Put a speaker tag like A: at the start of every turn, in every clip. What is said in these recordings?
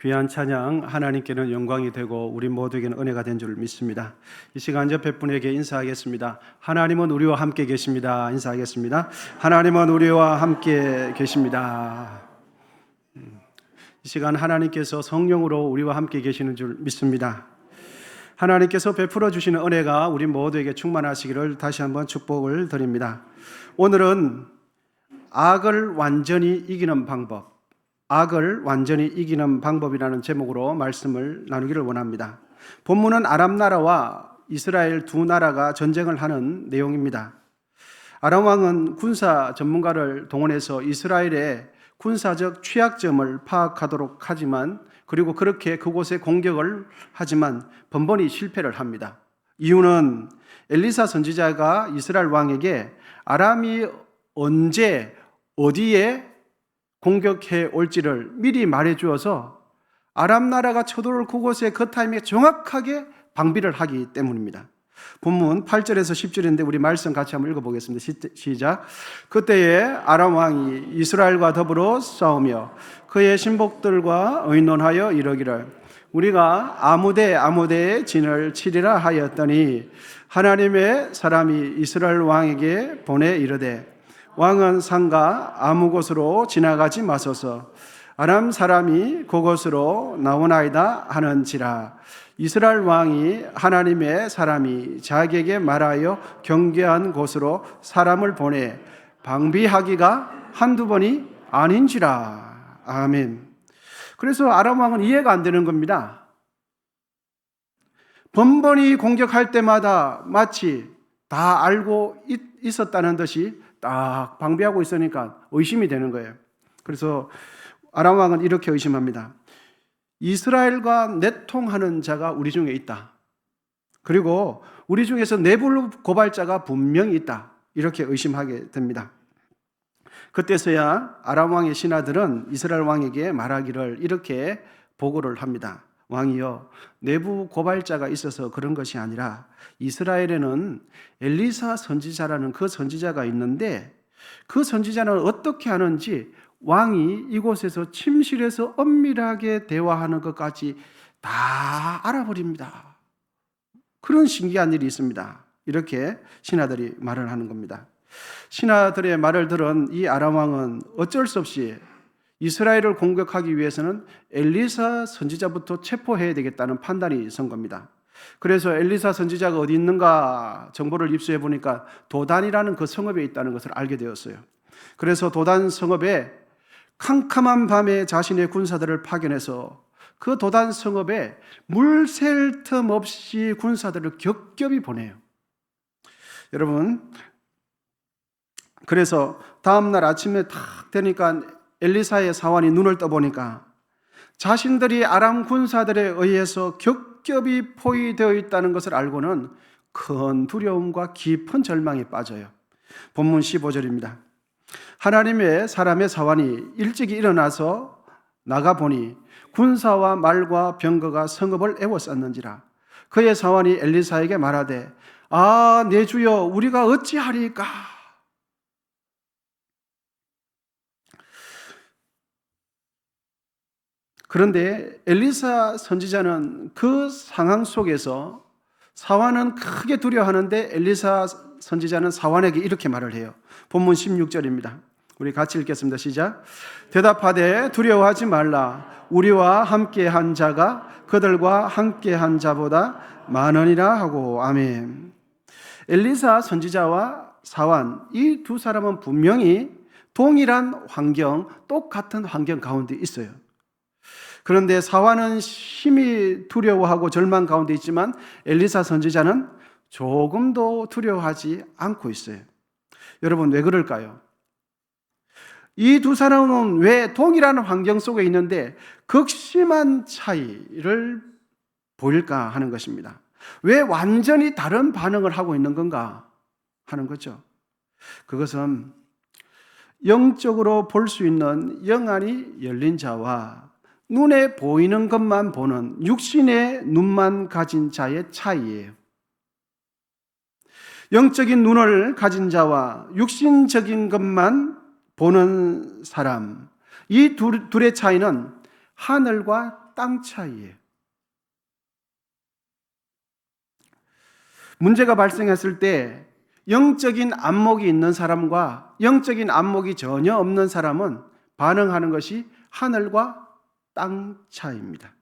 A: 귀한 찬양 하나님께는 영광이 되고 우리 모두에게는 은혜가 된 줄 믿습니다. 이 시간 옆에 분에게 인사하겠습니다. 하나님은 우리와 함께 계십니다. 인사하겠습니다. 하나님은 우리와 함께 계십니다. 이 시간 하나님께서 성령으로 우리와 함께 계시는 줄 믿습니다. 하나님께서 베풀어 주시는 은혜가 우리 모두에게 충만하시기를 다시 한번 축복을 드립니다. 오늘은 악을 완전히 이기는 방법, 악을 완전히 이기는 방법이라는 제목으로 말씀을 나누기를 원합니다. 본문은 아람 나라와 이스라엘 두 나라가 전쟁을 하는 내용입니다. 아람 왕은 군사 전문가를 동원해서 이스라엘의 군사적 취약점을 파악하도록 하지만, 그리고 그렇게 그곳에 공격을 하지만 번번이 실패를 합니다. 이유는 엘리사 선지자가 이스라엘 왕에게 아람이 언제 어디에 공격해 올지를 미리 말해 주어서 아람 나라가 쳐들어올 그곳에 그 타임에 정확하게 방비를 하기 때문입니다. 본문 8절에서 10절인데 우리 말씀 같이 한번 읽어보겠습니다. 시작. 그때에 아람 왕이 이스라엘과 더불어 싸우며 그의 신복들과 의논하여 이르기를 우리가 아무데에 진을 치리라 하였더니 하나님의 사람이 이스라엘 왕에게 보내 이르되 왕은 상가 아무 곳으로 지나가지 마소서. 아람 사람이 그곳으로 나오나이다 하는지라. 이스라엘 왕이 하나님의 사람이 자기에게 말하여 경계한 곳으로 사람을 보내 방비하기가 한두 번이 아닌지라. 아멘. 그래서 아람 왕은 이해가 안 되는 겁니다. 번번이 공격할 때마다 마치 다 알고 있었다는 듯이 딱 방비하고 있으니까 의심이 되는 거예요. 그래서 아람 왕은 이렇게 의심합니다. 이스라엘과 내통하는 자가 우리 중에 있다. 그리고 우리 중에서 내부 고발자가 분명히 있다. 이렇게 의심하게 됩니다. 그때서야 아람 왕의 신하들은 이스라엘 왕에게 말하기를 이렇게 보고를 합니다. 왕이여, 내부 고발자가 있어서 그런 것이 아니라 이스라엘에는 엘리사 선지자라는 그 선지자가 있는데 그 선지자는 어떻게 하는지 왕이 이곳에서 침실에서 엄밀하게 대화하는 것까지 다 알아버립니다. 그런 신기한 일이 있습니다. 이렇게 신하들이 말을 하는 겁니다. 신하들의 말을 들은 이 아람 왕은 어쩔 수 없이 이스라엘을 공격하기 위해서는 엘리사 선지자부터 체포해야 되겠다는 판단이 선 겁니다. 그래서 엘리사 선지자가 어디 있는가 정보를 입수해 보니까 도단이라는 그 성읍에 있다는 것을 알게 되었어요. 그래서 도단 성읍에 캄캄한 밤에 자신의 군사들을 파견해서 그 도단 성읍에 물 셀 틈 없이 군사들을 겹겹이 보내요. 여러분, 그래서 다음날 아침에 탁 되니까 엘리사의 사환이 눈을 떠보니까 자신들이 아람 군사들에 의해서 겹겹이 포위되어 있다는 것을 알고는 큰 두려움과 깊은 절망에 빠져요. 본문 15절입니다. 하나님의 사람의 사환이 일찍이 일어나서 나가보니 군사와 말과 병거가 성읍을 에워쌌는지라. 그의 사환이 엘리사에게 말하되 내 주여, 우리가 어찌하리까? 그런데 엘리사 선지자는 그 상황 속에서 사환은 크게 두려워하는데 엘리사 선지자는 사환에게 이렇게 말을 해요. 본문 16절입니다. 우리 같이 읽겠습니다. 시작. 대답하되 두려워하지 말라. 우리와 함께한 자가 그들과 함께한 자보다 많으니라 하고. 아멘. 엘리사 선지자와 사환, 이 두 사람은 분명히 동일한 환경, 똑같은 환경 가운데 있어요. 그런데 사환은 심히 두려워하고 절망 가운데 있지만 엘리사 선지자는 조금도 두려워하지 않고 있어요. 여러분, 왜 그럴까요? 이 두 사람은 왜 동일한 환경 속에 있는데 극심한 차이를 보일까 하는 것입니다. 왜 완전히 다른 반응을 하고 있는 건가 하는 거죠. 그것은 영적으로 볼 수 있는 영안이 열린 자와 눈에 보이는 것만 보는 육신의 눈만 가진 자의 차이예요. 영적인 눈을 가진 자와 육신적인 것만 보는 사람, 이 둘의 차이는 하늘과 땅 차이예요. 문제가 발생했을 때 영적인 안목이 있는 사람과 영적인 안목이 전혀 없는 사람은 반응하는 것이 하늘과 땅 차이입니다.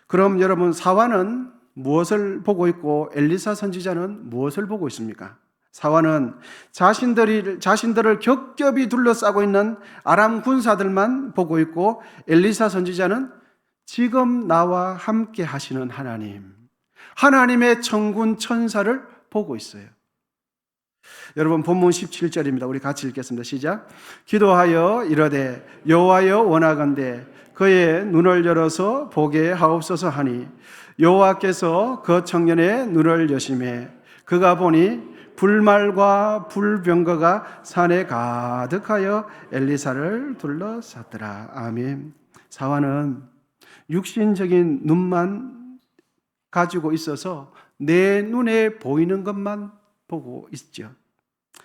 A: 그럼 여러분, 사환은 무엇을 보고 있고 엘리사 선지자는 무엇을 보고 있습니까? 사환은 자신들을 겹겹이 둘러싸고 있는 아람 군사들만 보고 있고, 엘리사 선지자는 지금 나와 함께 하시는 하나님의 천군 천사를 보고 있어요. 여러분, 본문 17절입니다. 우리 같이 읽겠습니다. 시작. 기도하여 이르되 여호와여 원하건대 그의 눈을 열어서 보게 하옵소서 하니, 여호와께서 그 청년의 눈을 여심해 그가 보니 불말과 불병거가 산에 가득하여 엘리사를 둘러쌌더라. 아멘. 사환은 육신적인 눈만 가지고 있어서 내 눈에 보이는 것만 보고 있죠.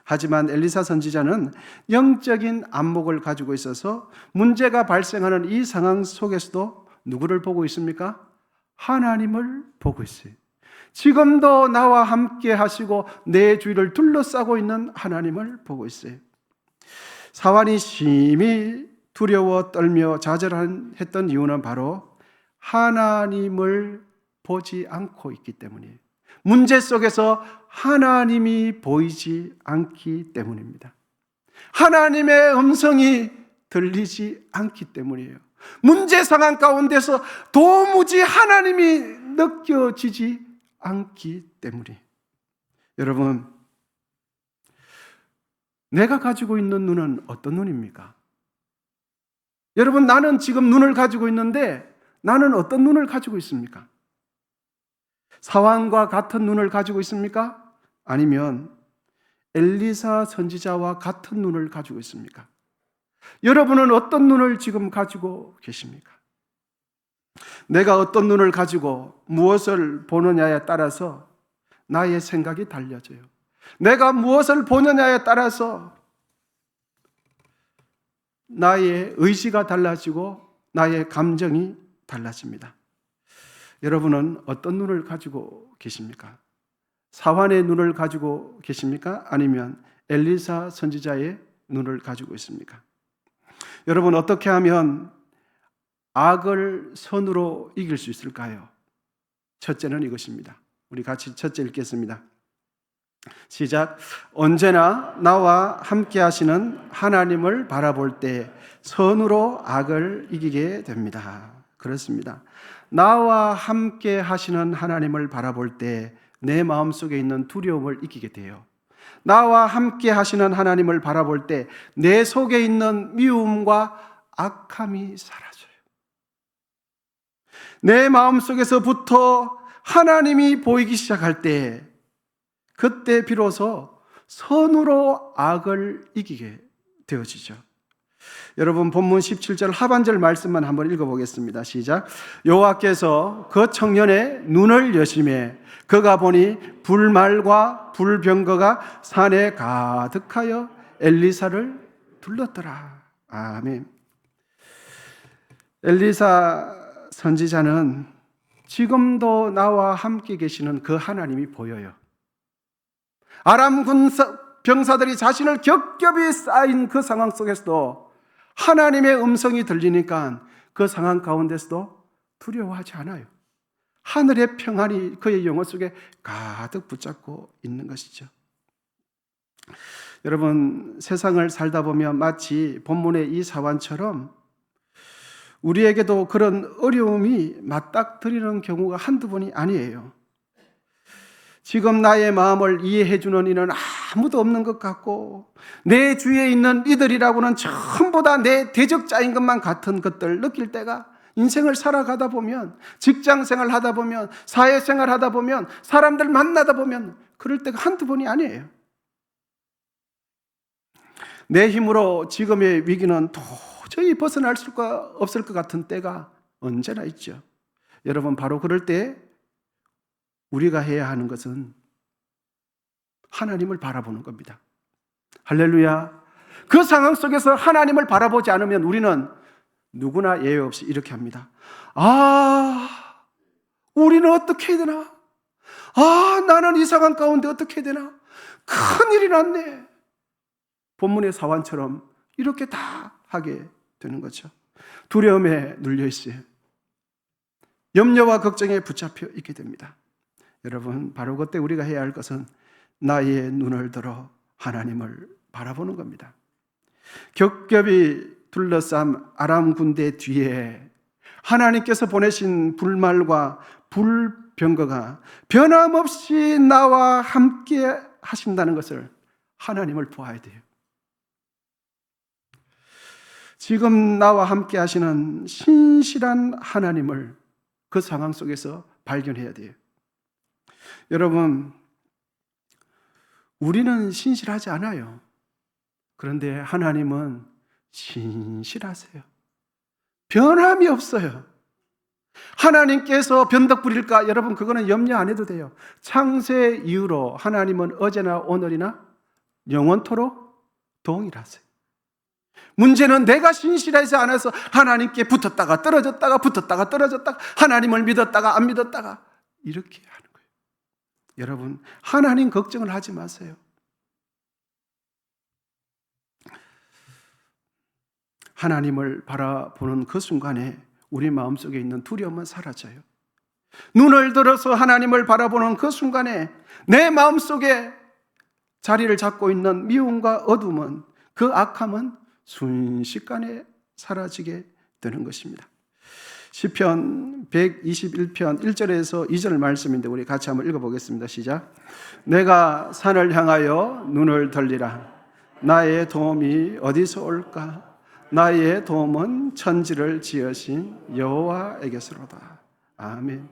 A: 하지만 엘리사 선지자는 영적인 안목을 가지고 있어서 문제가 발생하는 이 상황 속에서도 누구를 보고 있습니까? 하나님을 보고 있어요. 지금도 나와 함께 하시고 내 주위를 둘러싸고 있는 하나님을 보고 있어요. 사환이 심히 두려워 떨며 좌절했던 이유는 바로 하나님을 보지 않고 있기 때문이에요. 문제 속에서 하나님이 보이지 않기 때문입니다. 하나님의 음성이 들리지 않기 때문이에요. 문제 상황 가운데서 도무지 하나님이 느껴지지 않기 때문이에요. 여러분, 내가 가지고 있는 눈은 어떤 눈입니까? 여러분, 나는 지금 눈을 가지고 있는데 나는 어떤 눈을 가지고 있습니까? 사환과 같은 눈을 가지고 있습니까? 아니면 엘리사 선지자와 같은 눈을 가지고 있습니까? 여러분은 어떤 눈을 지금 가지고 계십니까? 내가 어떤 눈을 가지고 무엇을 보느냐에 따라서 나의 생각이 달라져요. 내가 무엇을 보느냐에 따라서 나의 의지가 달라지고 나의 감정이 달라집니다. 여러분은 어떤 눈을 가지고 계십니까? 사환의 눈을 가지고 계십니까? 아니면 엘리사 선지자의 눈을 가지고 있습니까? 여러분, 어떻게 하면 악을 선으로 이길 수 있을까요? 첫째는 이것입니다. 우리 같이 첫째 읽겠습니다. 시작. 언제나 나와 함께 하시는 하나님을 바라볼 때 선으로 악을 이기게 됩니다. 그렇습니다. 나와 함께 하시는 하나님을 바라볼 때 내 마음속에 있는 두려움을 이기게 돼요. 나와 함께 하시는 하나님을 바라볼 때 내 속에 있는 미움과 악함이 사라져요. 내 마음속에서부터 하나님이 보이기 시작할 때, 그때 비로소 선으로 악을 이기게 되어지죠. 여러분, 본문 17절 하반절 말씀만 한번 읽어보겠습니다. 시작. 여호와께서 그 청년의 눈을 여심해 그가 보니 불말과 불병거가 산에 가득하여 엘리사를 둘렀더라. 아멘. 엘리사 선지자는 지금도 나와 함께 계시는 그 하나님이 보여요. 아람 병사들이 자신을 겹겹이 쌓인 그 상황 속에서도 하나님의 음성이 들리니까 그 상황 가운데서도 두려워하지 않아요. 하늘의 평안이 그의 영혼 속에 가득 붙잡고 있는 것이죠. 여러분, 세상을 살다 보면 마치 본문의 이 사환처럼 우리에게도 그런 어려움이 맞닥뜨리는 경우가 한두 번이 아니에요. 지금 나의 마음을 이해해 주는 이는 아무도 없는 것 같고, 내 주위에 있는 이들이라고는 전부 다 내 대적자인 것만 같은 것들 느낄 때가, 인생을 살아가다 보면, 직장생활 하다 보면, 사회생활 하다 보면, 사람들 만나다 보면 그럴 때가 한두 번이 아니에요. 내 힘으로 지금의 위기는 도저히 벗어날 수가 없을 것 같은 때가 언제나 있죠. 여러분, 바로 그럴 때 우리가 해야 하는 것은 하나님을 바라보는 겁니다. 할렐루야. 그 상황 속에서 하나님을 바라보지 않으면 우리는 누구나 예외 없이 이렇게 합니다. 아, 우리는 어떻게 해야 되나? 아, 나는 이 상황 가운데 어떻게 해야 되나? 큰일이 났네. 본문의 사환처럼 이렇게 다 하게 되는 거죠. 두려움에 눌려 있어요. 염려와 걱정에 붙잡혀 있게 됩니다. 여러분, 바로 그때 우리가 해야 할 것은 나의 눈을 들어 하나님을 바라보는 겁니다. 겹겹이 둘러싼 아람 군대 뒤에 하나님께서 보내신 불말과 불병거가 변함없이 나와 함께 하신다는 것을 하나님을 보아야 돼요. 지금 나와 함께 하시는 신실한 하나님을 그 상황 속에서 발견해야 돼요. 여러분, 우리는 신실하지 않아요. 그런데 하나님은 신실하세요. 변함이 없어요. 하나님께서 변덕 부릴까? 여러분, 그거는 염려 안 해도 돼요. 창세 이후로 하나님은 어제나 오늘이나 영원토록 동일하세요. 문제는 내가 신실하지 않아서 하나님께 붙었다가 떨어졌다가 붙었다가 떨어졌다가 하나님을 믿었다가 안 믿었다가 이렇게 하는 거예요. 여러분, 하나님 걱정을 하지 마세요. 하나님을 바라보는 그 순간에 우리 마음속에 있는 두려움은 사라져요. 눈을 들어서 하나님을 바라보는 그 순간에 내 마음속에 자리를 잡고 있는 미움과 어둠은, 그 악함은 순식간에 사라지게 되는 것입니다. 시편 121편 1절에서 2절 말씀인데 우리 같이 한번 읽어보겠습니다. 시작. 내가 산을 향하여 눈을 들리라. 나의 도움이 어디서 올까? 나의 도움은 천지를 지으신 여호와에게서로다. 아멘.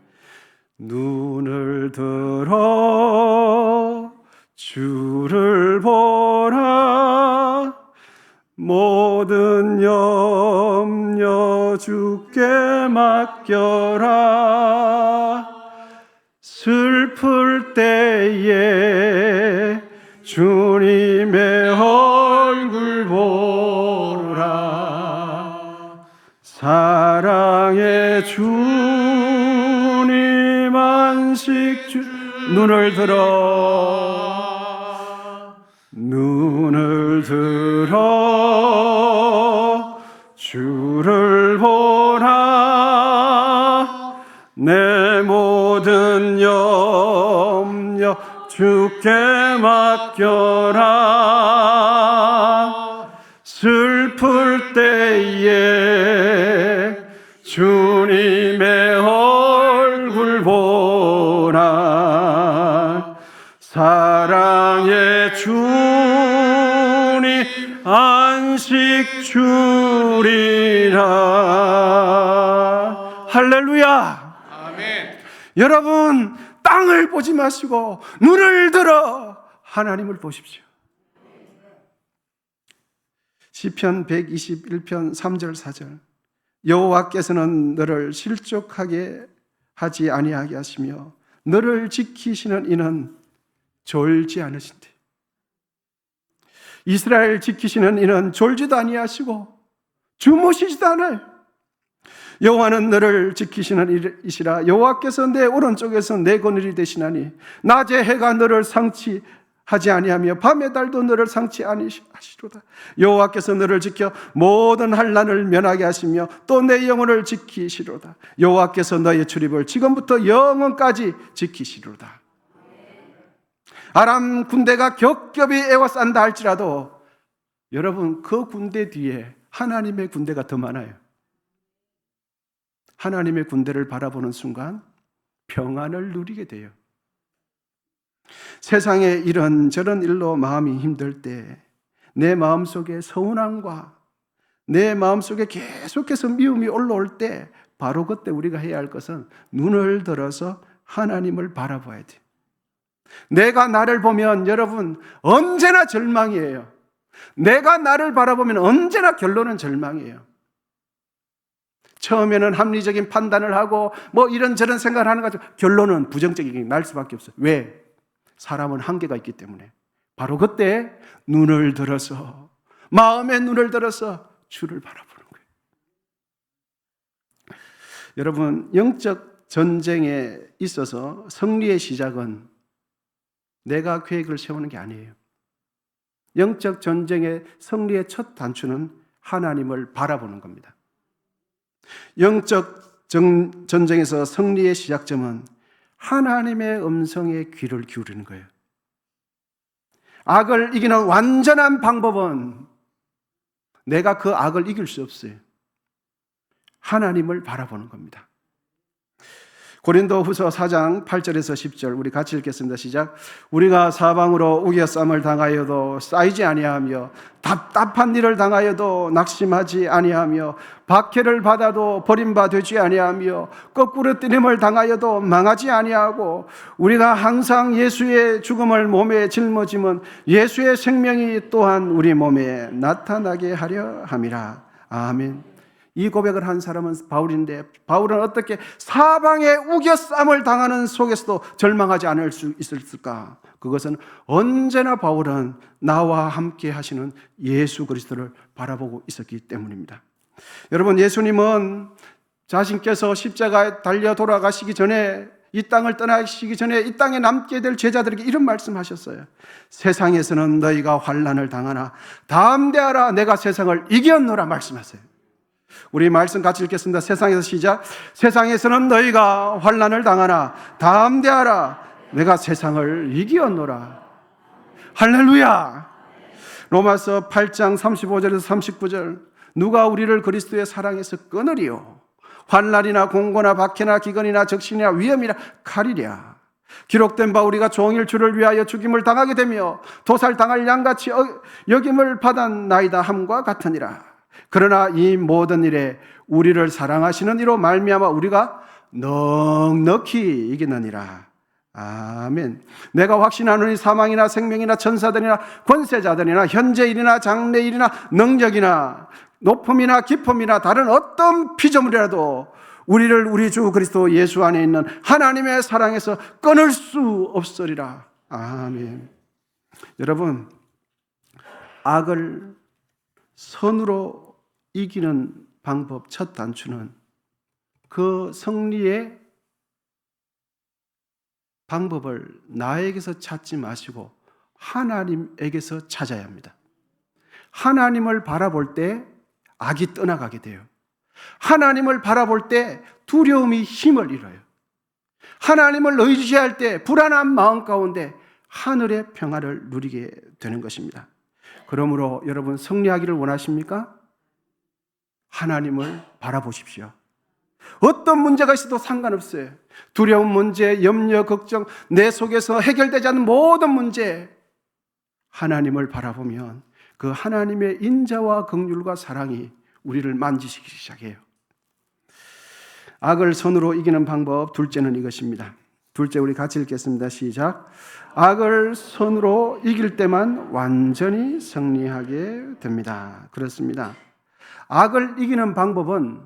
A: 눈을 들어 주를 보라. 모든 염려 주께 맡겨라. 슬플 때에 주님의 얼굴 보라. 사랑의 주님 안식 주. 눈을 들어 주를 보라. 내 모든 염려 주께 맡겨라. 슬플 때에 주님의 얼굴 보라. 사랑의 주님 안식 주리라. 할렐루야. 아멘. 여러분, 땅을 보지 마시고 눈을 들어 하나님을 보십시오. 시편 121편 3절 4절. 여호와께서는 너를 실족하게 하지 아니하게 하시며 너를 지키시는 이는 졸지 않으신대. 이스라엘 지키시는 이는 졸지도 아니하시고 주무시지도 않아요. 여호와는 너를 지키시는 이시라. 여호와께서 내 오른쪽에서 내 그늘이 되시나니 낮에 해가 너를 상치하지 아니하며 밤에 달도 너를 상치 아니하시로다. 여호와께서 너를 지켜 모든 환난을 면하게 하시며 또 내 영혼을 지키시로다. 여호와께서 너의 출입을 지금부터 영원까지 지키시로다. 아람 군대가 겹겹이 에워싼다 할지라도 여러분, 그 군대 뒤에 하나님의 군대가 더 많아요. 하나님의 군대를 바라보는 순간 평안을 누리게 돼요. 세상에 이런저런 일로 마음이 힘들 때, 내 마음속에 서운함과 내 마음속에 계속해서 미움이 올라올 때, 바로 그때 우리가 해야 할 것은 눈을 들어서 하나님을 바라봐야 돼요. 내가 나를 보면 여러분 언제나 절망이에요. 내가 나를 바라보면 언제나 결론은 절망이에요. 처음에는 합리적인 판단을 하고 뭐 이런저런 생각을 하는 거죠. 결론은 부정적이게 날 수밖에 없어요. 왜? 사람은 한계가 있기 때문에. 바로 그때 눈을 들어서, 마음의 눈을 들어서 주를 바라보는 거예요. 여러분, 영적 전쟁에 있어서 승리의 시작은 내가 계획을 세우는 게 아니에요. 영적 전쟁의 승리의 첫 단추는 하나님을 바라보는 겁니다. 영적 전쟁에서 승리의 시작점은 하나님의 음성에 귀를 기울이는 거예요. 악을 이기는 완전한 방법은 내가 그 악을 이길 수 없어요. 하나님을 바라보는 겁니다. 고린도후서 4장 8절에서 10절 우리 같이 읽겠습니다. 시작. 우리가 사방으로 우겨쌈을 당하여도 쌓이지 아니하며 답답한 일을 당하여도 낙심하지 아니하며 박해를 받아도 버림받지 아니하며 거꾸로 뜨림을 당하여도 망하지 아니하고 우리가 항상 예수의 죽음을 몸에 짊어짐은 예수의 생명이 또한 우리 몸에 나타나게 하려 함이라. 아멘. 이 고백을 한 사람은 바울인데, 바울은 어떻게 사방에 우겨쌈을 당하는 속에서도 절망하지 않을 수 있었을까? 그것은 언제나 바울은 나와 함께 하시는 예수 그리스도를 바라보고 있었기 때문입니다. 여러분, 예수님은 자신께서 십자가에 달려 돌아가시기 전에, 이 땅을 떠나시기 전에 이 땅에 남게 될 제자들에게 이런 말씀하셨어요. 세상에서는 너희가 환난을 당하나 담대하라, 내가 세상을 이겼노라 말씀하세요. 우리 말씀 같이 읽겠습니다. 세상에서 시작. 세상에서는 너희가 환난을 당하나 담대하라, 내가 세상을 이기었노라. 할렐루야. 로마서 8장 35절에서 39절 누가 우리를 그리스도의 사랑에서 끊으리요? 환난이나 공고나 박해나 기근이나 적신이나 위험이나 칼이랴. 기록된 바 우리가 종일 주를 위하여 죽임을 당하게 되며 도살당할 양같이 여김을 받았나이다 함과 같으니라. 그러나 이 모든 일에 우리를 사랑하시는 이로 말미암아 우리가 넉넉히 이기느니라. 아멘. 내가 확신하노니 사망이나 생명이나 천사들이나 권세자들이나 현재일이나 장래일이나 능력이나 높음이나 깊음이나 다른 어떤 피조물이라도 우리를 우리 주 그리스도 예수 안에 있는 하나님의 사랑에서 끊을 수 없으리라. 아멘. 여러분, 악을 선으로 이기는 방법 첫 단추는 그 승리의 방법을 나에게서 찾지 마시고 하나님에게서 찾아야 합니다. 하나님을 바라볼 때 악이 떠나가게 돼요. 하나님을 바라볼 때 두려움이 힘을 잃어요. 하나님을 의지할 때 불안한 마음 가운데 하늘의 평화를 누리게 되는 것입니다. 그러므로 여러분, 승리하기를 원하십니까? 하나님을 바라보십시오. 어떤 문제가 있어도 상관없어요. 두려운 문제, 염려, 걱정, 내 속에서 해결되지 않는 모든 문제, 하나님을 바라보면 그 하나님의 인자와 긍휼과 사랑이 우리를 만지시기 시작해요. 악을 손으로 이기는 방법 둘째는 이것입니다. 둘째, 우리 같이 읽겠습니다. 시작. 악을 손으로 이길 때만 완전히 승리하게 됩니다. 그렇습니다. 악을 이기는 방법은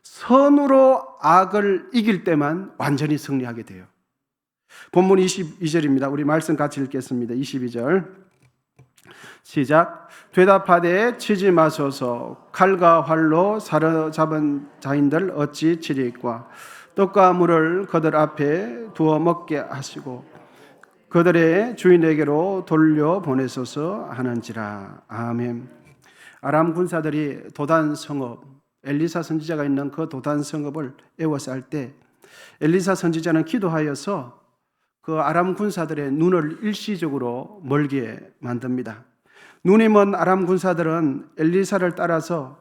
A: 선으로 악을 이길 때만 완전히 승리하게 돼요. 본문 22절입니다. 우리 말씀 같이 읽겠습니다. 22절 시작. 되답하되 치지 마소서. 칼과 활로 사로잡은 자인들 어찌 치리이까. 떡과 물을 그들 앞에 두어 먹게 하시고 그들의 주인에게로 돌려보내소서 하는지라. 아멘. 아람 군사들이 도단 성읍, 엘리사 선지자가 있는 그 도단 성읍을 에워쌀 때 엘리사 선지자는 기도하여서 그 아람 군사들의 눈을 일시적으로 멀게 만듭니다. 눈이 먼 아람 군사들은 엘리사를 따라서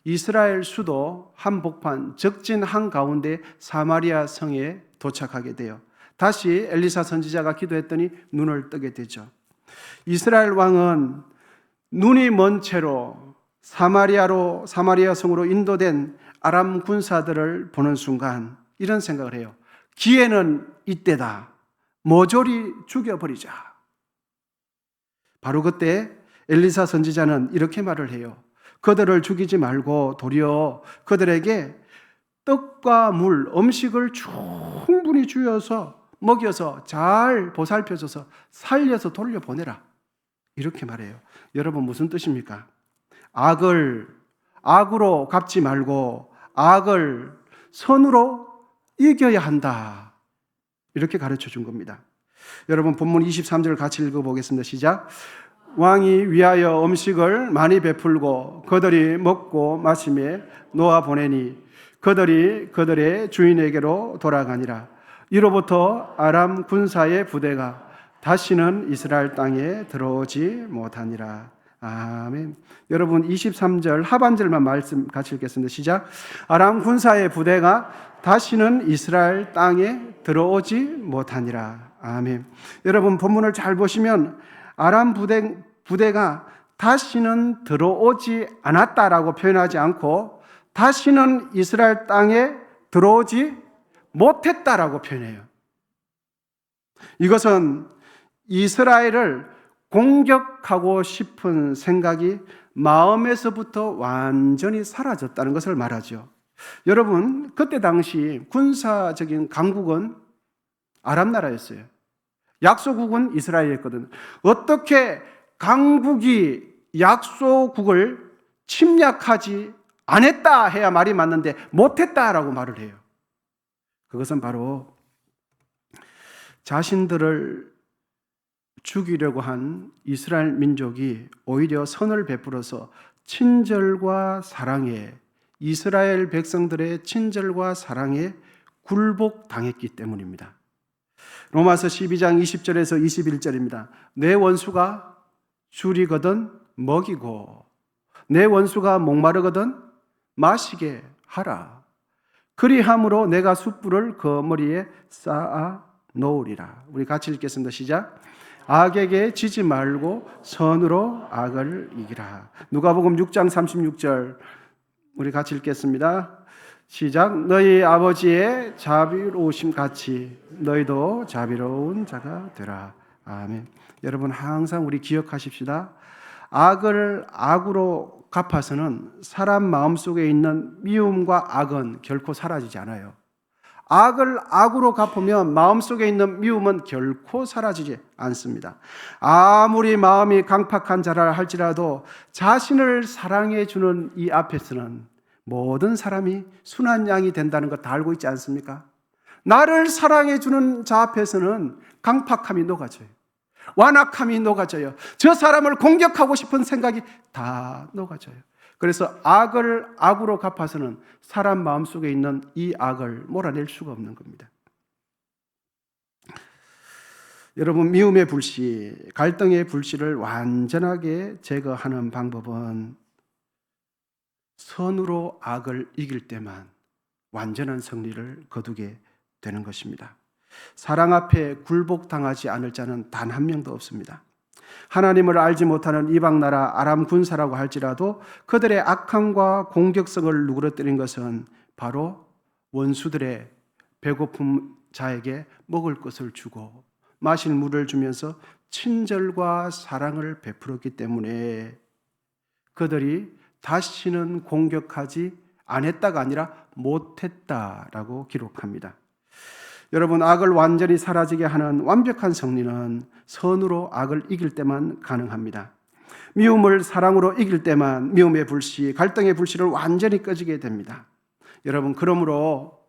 A: 이스라엘 수도 한복판 적진 한가운데 사마리아 성에 도착하게 돼요. 다시 엘리사 선지자가 기도했더니 눈을 뜨게 되죠. 이스라엘 왕은 눈이 먼 채로 사마리아 성으로 인도된 아람 군사들을 보는 순간 이런 생각을 해요. 기회는 이때다. 모조리 죽여버리자. 바로 그때 엘리사 선지자는 이렇게 말을 해요. 그들을 죽이지 말고 도리어 그들에게 떡과 물, 음식을 충분히 주어서 먹여서 잘 보살펴줘서 살려서 돌려보내라. 이렇게 말해요. 여러분, 무슨 뜻입니까? 악을 악으로 갚지 말고 악을 선으로 이겨야 한다. 이렇게 가르쳐 준 겁니다. 여러분 본문 23절 같이 읽어보겠습니다. 시작. 왕이 위하여 음식을 많이 베풀고 그들이 먹고 마시며 놓아 보내니 그들이 그들의 주인에게로 돌아가니라. 이로부터 아람 군사의 부대가 다시는 이스라엘 땅에 들어오지 못하니라. 아멘. 여러분 23절 하반절만 말씀 같이 읽겠습니다. 시작. 아람 군사의 부대가 다시는 이스라엘 땅에 들어오지 못하니라. 아멘. 여러분 본문을 잘 보시면 아람 부대가 다시는 들어오지 않았다라고 표현하지 않고 다시는 이스라엘 땅에 들어오지 못했다라고 표현해요. 이것은 이스라엘을 공격하고 싶은 생각이 마음에서부터 완전히 사라졌다는 것을 말하죠. 여러분, 그때 당시 군사적인 강국은 아람 나라였어요. 약소국은 이스라엘이었거든요. 어떻게 강국이 약소국을 침략하지 않았다 해야 말이 맞는데 못했다라고 말을 해요. 그것은 바로 자신들을 죽이려고 한 이스라엘 민족이 오히려 선을 베풀어서 친절과 사랑에, 이스라엘 백성들의 친절과 사랑에 굴복당했기 때문입니다. 로마서 12장 20절에서 21절입니다. 내 원수가 줄이거든 먹이고 내 원수가 목마르거든 마시게 하라. 그리함으로 내가 숯불을 그 머리에 쌓아 놓으리라. 우리 같이 읽겠습니다. 시작. 악에게 지지 말고 선으로 악을 이기라. 누가복음 6장 36절 우리 같이 읽겠습니다. 시작. 너희 아버지의 자비로우심 같이 너희도 자비로운 자가 되라. 아멘. 여러분 항상 우리 기억하십시다. 악을 악으로 갚아서는 사람 마음속에 있는 미움과 악은 결코 사라지지 않아요. 악을 악으로 갚으면 마음속에 있는 미움은 결코 사라지지 않습니다. 아무리 마음이 강팍한 자라 할지라도 자신을 사랑해 주는 이 앞에서는 모든 사람이 순한 양이 된다는 것 다 알고 있지 않습니까? 나를 사랑해 주는 자 앞에서는 강팍함이 녹아져요. 완악함이 녹아져요. 저 사람을 공격하고 싶은 생각이 다 녹아져요. 그래서 악을 악으로 갚아서는 사람 마음속에 있는 이 악을 몰아낼 수가 없는 겁니다. 여러분 미움의 불씨, 갈등의 불씨를 완전하게 제거하는 방법은 선으로 악을 이길 때만 완전한 승리를 거두게 되는 것입니다. 사랑 앞에 굴복당하지 않을 자는 단 한 명도 없습니다. 하나님을 알지 못하는 이방 나라 아람 군사라고 할지라도 그들의 악함과 공격성을 누그러뜨린 것은 바로 원수들의 배고픈 자에게 먹을 것을 주고 마실 물을 주면서 친절과 사랑을 베풀었기 때문에 그들이 다시는 공격하지 않았다가 아니라 못했다라고 기록합니다. 여러분 악을 완전히 사라지게 하는 완벽한 승리는 선으로 악을 이길 때만 가능합니다. 미움을 사랑으로 이길 때만 미움의 불씨, 갈등의 불씨를 완전히 꺼지게 됩니다. 여러분 그러므로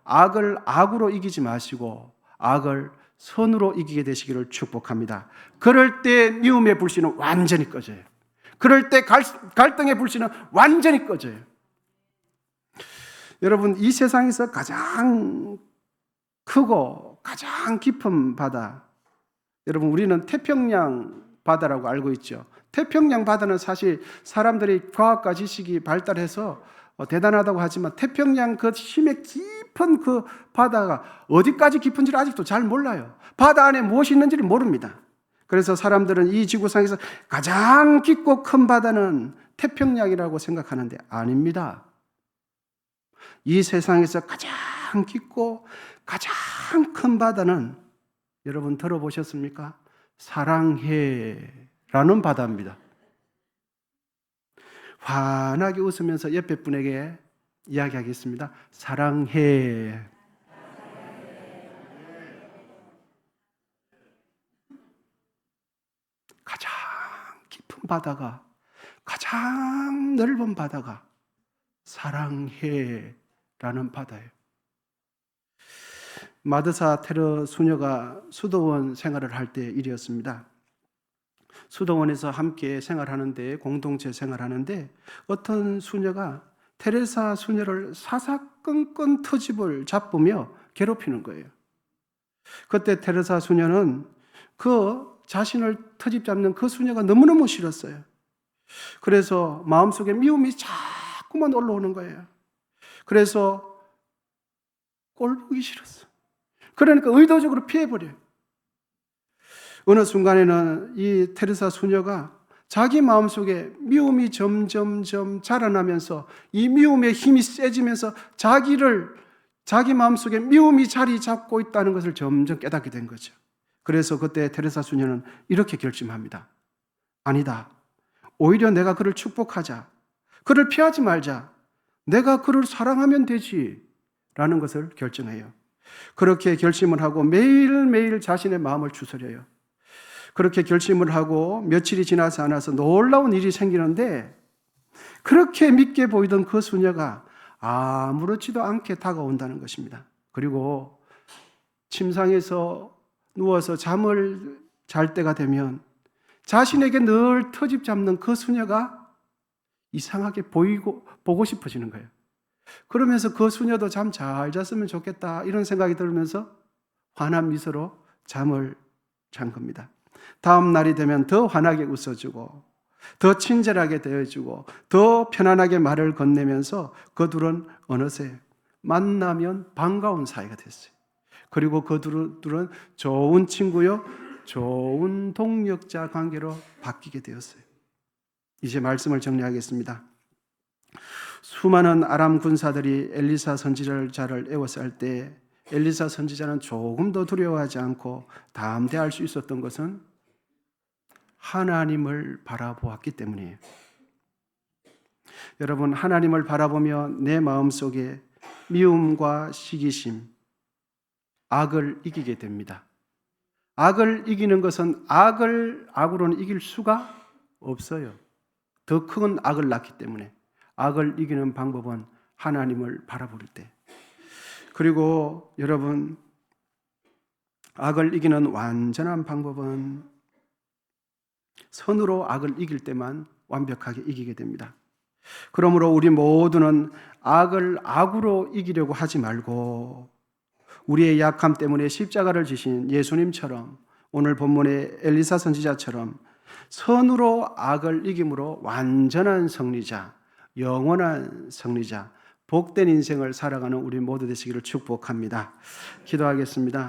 A: 악을 악으로 이기지 마시고 악을 선으로 이기게 되시기를 축복합니다. 그럴 때 미움의 불씨는 완전히 꺼져요. 그럴 때 갈등의 불씨는 완전히 꺼져요. 여러분 이 세상에서 가장 크고 가장 깊은 바다, 여러분 우리는 태평양 바다라고 알고 있죠. 태평양 바다는 사실 사람들이 과학과 지식이 발달해서 대단하다고 하지만 태평양 그 심해 깊은 그 바다가 어디까지 깊은지를 아직도 잘 몰라요. 바다 안에 무엇이 있는지를 모릅니다. 그래서 사람들은 이 지구상에서 가장 깊고 큰 바다는 태평양이라고 생각하는데 아닙니다. 이 세상에서 가장 깊고 가장 큰 바다는 여러분 들어보셨습니까? 사랑해라는 바다입니다. 환하게 웃으면서 옆에 분에게 이야기하겠습니다. 사랑해. 가장 깊은 바다가, 가장 넓은 바다가 사랑해 바다예요. 마드사 테러 수녀가 수도원 생활을 할 때 일이었습니다. 수도원에서 함께 생활하는데, 공동체 생활하는데 어떤 수녀가 테레사 수녀를 사사건건 터집을 잡으며 괴롭히는 거예요. 그때 테레사 수녀는 그 자신을 터집 잡는 그 수녀가 너무너무 싫었어요. 그래서 마음속에 미움이 자꾸만 올라오는 거예요. 그래서 꼴 보기 싫었어. 그러니까 의도적으로 피해버려요. 어느 순간에는 이 테레사 수녀가 자기 마음속에 미움이 점점점 자라나면서 이 미움의 힘이 세지면서 자기 마음속에 미움이 자리 잡고 있다는 것을 점점 깨닫게 된 거죠. 그래서 그때 테레사 수녀는 이렇게 결심합니다. 아니다. 오히려 내가 그를 축복하자. 그를 피하지 말자. 내가 그를 사랑하면 되지. 라는 것을 결정해요. 그렇게 결심을 하고 매일매일 자신의 마음을 추스려요. 그렇게 결심을 하고 며칠이 지나지 않아서 놀라운 일이 생기는데, 그렇게 믿게 보이던 그 수녀가 아무렇지도 않게 다가온다는 것입니다. 그리고 침상에서 누워서 잠을 잘 때가 되면 자신에게 늘 터집 잡는 그 수녀가 이상하게 보고 싶어지는 거예요. 그러면서 그 수녀도 잠 잘 잤으면 좋겠다 이런 생각이 들면서 환한 미소로 잠을 잔 겁니다. 다음 날이 되면 더 환하게 웃어주고 더 친절하게 대해주고 더 편안하게 말을 건네면서 그 둘은 어느새 만나면 반가운 사이가 됐어요. 그리고 그 둘은 좋은 친구요, 좋은 동역자 관계로 바뀌게 되었어요. 이제 말씀을 정리하겠습니다. 수많은 아람 군사들이 엘리사 선지자를 애워쌀 때 엘리사 선지자는 조금도 두려워하지 않고 담대할 수 있었던 것은 하나님을 바라보았기 때문이에요. 여러분, 하나님을 바라보며 내 마음속에 미움과 시기심, 악을 이기게 됩니다. 악을 이기는 것은 악으로는 이길 수가 없어요. 더 큰 악을 낳기 때문에. 악을 이기는 방법은 하나님을 바라볼 때. 그리고 여러분, 악을 이기는 완전한 방법은 선으로 악을 이길 때만 완벽하게 이기게 됩니다. 그러므로 우리 모두는 악을 악으로 이기려고 하지 말고 우리의 약함 때문에 십자가를 지신 예수님처럼, 오늘 본문의 엘리사 선지자처럼 선으로 악을 이김으로 완전한 승리자, 영원한 승리자, 복된 인생을 살아가는 우리 모두 되시기를 축복합니다. 기도하겠습니다.